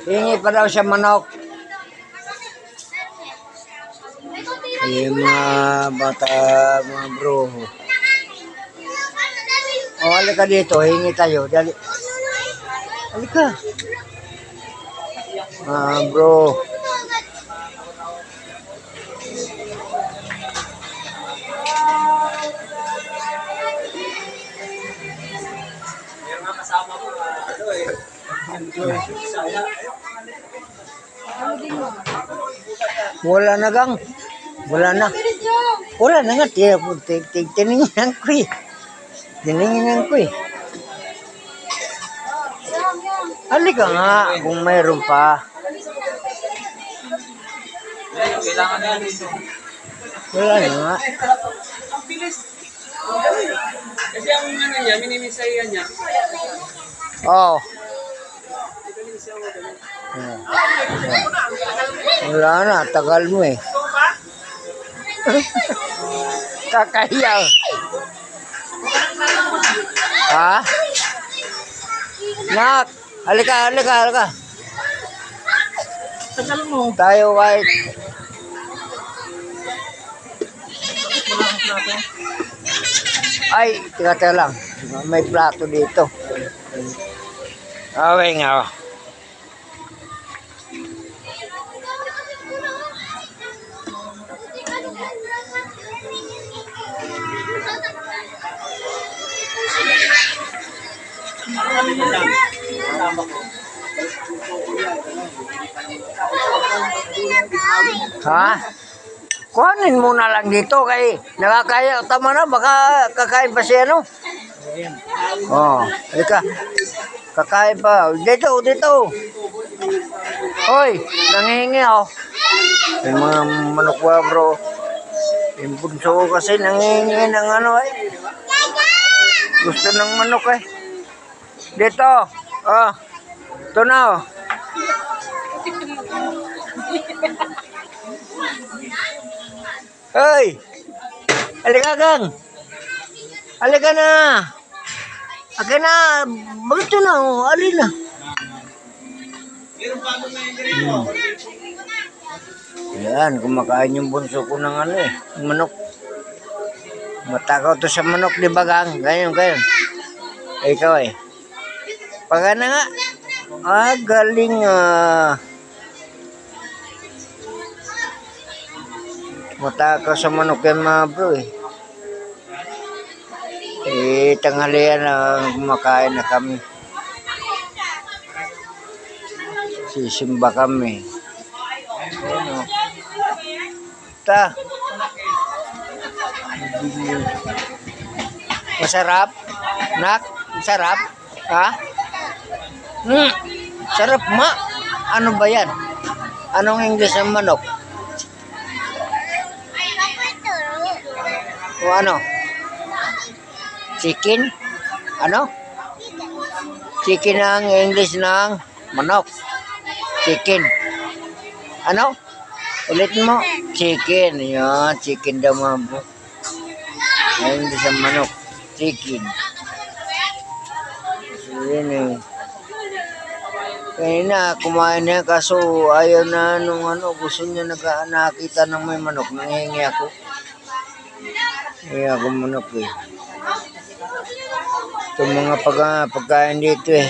Hingi pa daw siya manok. Yung mga bata, mga bro. O, halika dito. Hingi tayo. Dali. Halika. Bro. Wala na gang. Wala na. Wala na nga. Tiningnan ko eh. Tiningnan ko eh. Halika nga kung mayroon pa. Kailangan na dito. Wala na nga. Ang bilis. Kasi ang ano niya, minimisaya niya. Oo. Wala na, tagal mo eh. Kakahiya. Ha? Nak, halika. Tagal mo. Tayo kahit. Ay, teka lang. May plato dito. Okay nga. Ha? Kuhanin mo na lang dito kay nakakaya. Tama na, baka kakain pa siya, no? Oh, halika. Kakain pa. Dito. Hoy, nangihingi ako. Yung mga manok ba, bro? Yung bunso ko kasi nangihingi ng ano eh. Gusto ng manok eh. Dito. Oh. Ito na oh. Hoy! Halika gang! Halika na! Halika na! Bakit ito na oh? Alin na? Yan, kumakain yung bunso ko ng ano eh. Manok. Matakaw to sa manok, di ba gang? Ganyan. Ikaw eh. Pagka na nga. Galing matakaw sa manok yan mga bro eh. Tanghalian na kumakain na kami. Sisimba kami. Ayan o. Masarap? Nak? Masarap? Ha? Sarap ma. Ano ba yan? Anong English ng manok? O ano? Chicken? Ano? Chicken ang English ng manok. Chicken. Ano? Ulit mo. Chicken. Yan. Chicken daw mga bro. Ang English ng manok. Chicken. Yan eh. Kaya na, kumain na kaso ayaw na nung ano, gusto niya nakita ng may manok. Nangihingi ako. Kaya ako manok eh. Itong mga pagkain dito eh.